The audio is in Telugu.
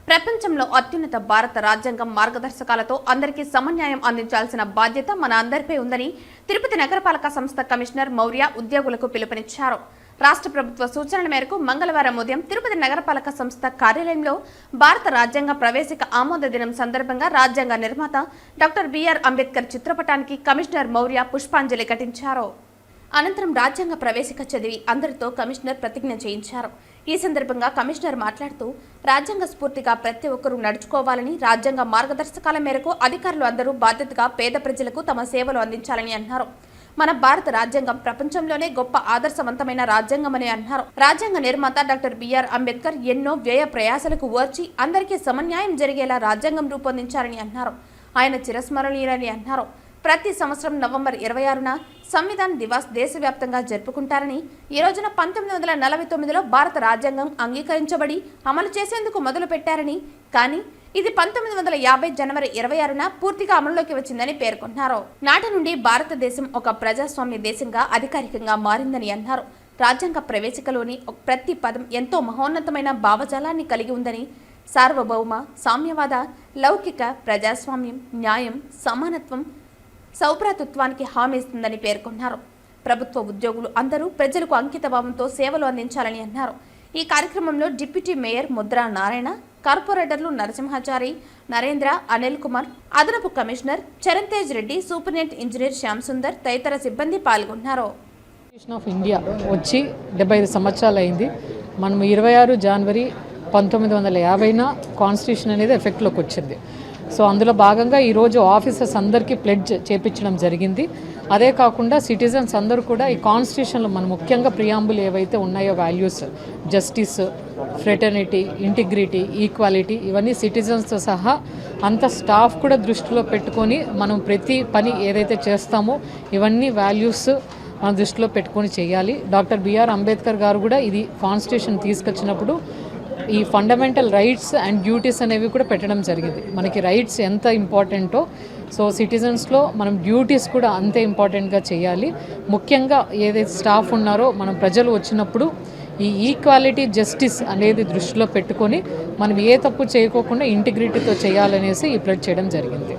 ప్రపంచంలో అత్యున్నత భారత రాజ్యాంగం మార్గదర్శకాలతో అందరికీ సమన్యాయం అందించాల్సిన బాధ్యత మన అందరిపై ఉందని తిరుపతి నగరపాలక సంస్థ కమిషనర్ మౌర్య ఉద్యోగులకు పిలుపునిచ్చారు. రాష్ట్ర ప్రభుత్వ సూచనల మేరకు మంగళవారం ఉదయం తిరుపతి నగరపాలక సంస్థ కార్యాలయంలో భారత రాజ్యాంగ ప్రవేశిక ఆమోద దినం సందర్భంగా రాజ్యాంగ నిర్మాత డాక్టర్ బిఆర్ అంబేద్కర్ చిత్రపటానికి కమిషనర్ మౌర్య పుష్పాంజలి ఘటించారు. అనంతరం రాజ్యాంగ ప్రవేశిక చదివి అందరితో కమిషనర్ ప్రతిజ్ఞ చేయించారు. ఈ సందర్భంగా కమిషనర్ మాట్లాడుతూ రాజ్యాంగ స్ఫూర్తిగా ప్రతి ఒక్కరూ నడుచుకోవాలని, రాజ్యాంగ మార్గదర్శకాల మేరకు అధికారులు అందరూ బాధ్యతగా పేద ప్రజలకు తమ సేవలు అందించాలని అన్నారు. మన భారత రాజ్యాంగం ప్రపంచంలోనే గొప్ప ఆదర్శవంతమైన రాజ్యాంగమని అన్నారు. రాజ్యాంగ నిర్మాత డాక్టర్ బిఆర్ అంబేద్కర్ ఎన్నో వ్యయ ప్రయాసలకు ఓర్చి అందరికీ సమన్యాయం జరిగేలా రాజ్యాంగం రూపొందించారని అన్నారు. ఆయన చిరస్మరణీయులని అన్నారు. ప్రతి సంవత్సరం నవంబర్ 26న సంవిధాన్ దివాస్ దేశవ్యాప్తంగా జరుపుకుంటారని, ఈ రోజున 1949లో భారత రాజ్యాంగం అంగీకరించబడి అమలు చేసేందుకు మొదలు పెట్టారని, కానీ ఇది 1950 జనవరి 26న పూర్తిగా అమలులోకి వచ్చిందని పేర్కొన్నారు. నాటి నుండి భారతదేశం ఒక ప్రజాస్వామ్య దేశంగా అధికారికంగా మారిందని అన్నారు. రాజ్యాంగ ప్రవేశికలోని ప్రతి పదం ఎంతో మహోన్నతమైన భావజాలాన్ని కలిగి ఉందని, సార్వభౌమ, సామ్యవాద, లౌకిక, ప్రజాస్వామ్యం, న్యాయం, సమానత్వం, సౌభ్రాతృత్వానికి హామీ ఇస్తుందని పేర్కొన్నారు. ప్రభుత్వ ఉద్యోగులు అందరూ ప్రజలకు అంకితభావంతో సేవలు అందించాలని అన్నారు. ఈ కార్యక్రమంలో డిప్యూటీ మేయర్ ముద్రా నారాయణ, కార్పొరేటర్లు నరసింహాచారి, నరేంద్ర, అనిల్ కుమార్, అదనపు commissioner Charan Tej Reddy, superintendent engineer Shyam Sundar తదితర సిబ్బంది పాల్గొన్నారు. ఆఫ్ ఇండియా వచ్చి 75 సంవత్సరాలు అయింది. మనం 26 జనవరి 1950న కాన్స్టిట్యూషన్ అనేది ఎఫెక్ట్లోకి వచ్చింది. సో అందులో భాగంగా ఈరోజు ఆఫీసర్స్ అందరికీ ప్లెడ్జ్ చేపించడం జరిగింది. అదే కాకుండా సిటిజన్స్ అందరూ కూడా ఈ కాన్స్టిట్యూషన్లో మన ముఖ్యంగా ప్రియాంబుల్ ఏవైతే ఉన్నాయో values, justice, fraternity, integrity, equality, ఇవన్నీ సిటిజన్స్తో సహా అంత స్టాఫ్ కూడా దృష్టిలో పెట్టుకొని మనం ప్రతి పని ఏదైతే చేస్తామో ఇవన్నీ వాల్యూస్ మన దృష్టిలో పెట్టుకొని చేయాలి. డాక్టర్ బిఆర్ అంబేద్కర్ గారు కూడా ఇది కాన్స్టిట్యూషన్ తీసుకొచ్చినప్పుడు ఈ ఫండమెంటల్ రైట్స్ అండ్ డ్యూటీస్ అనేవి కూడా పెట్టడం జరిగింది. మనకి రైట్స్ ఎంత ఇంపార్టెంటో సో సిటిజన్స్లో మనం డ్యూటీస్ కూడా అంతే ఇంపార్టెంట్గా చేయాలి. ముఖ్యంగా ఏదైతే స్టాఫ్ ఉన్నారో మనం ప్రజలు వచ్చినప్పుడు ఈ ఈక్వాలిటీ, జస్టిస్ అనేది దృష్టిలో పెట్టుకొని మనం ఏ తప్పు చేయకోకుండా ఇంటిగ్రిటీతో చేయాలనేసి ఈ ప్లెడ్జ్ చేయడం జరిగింది.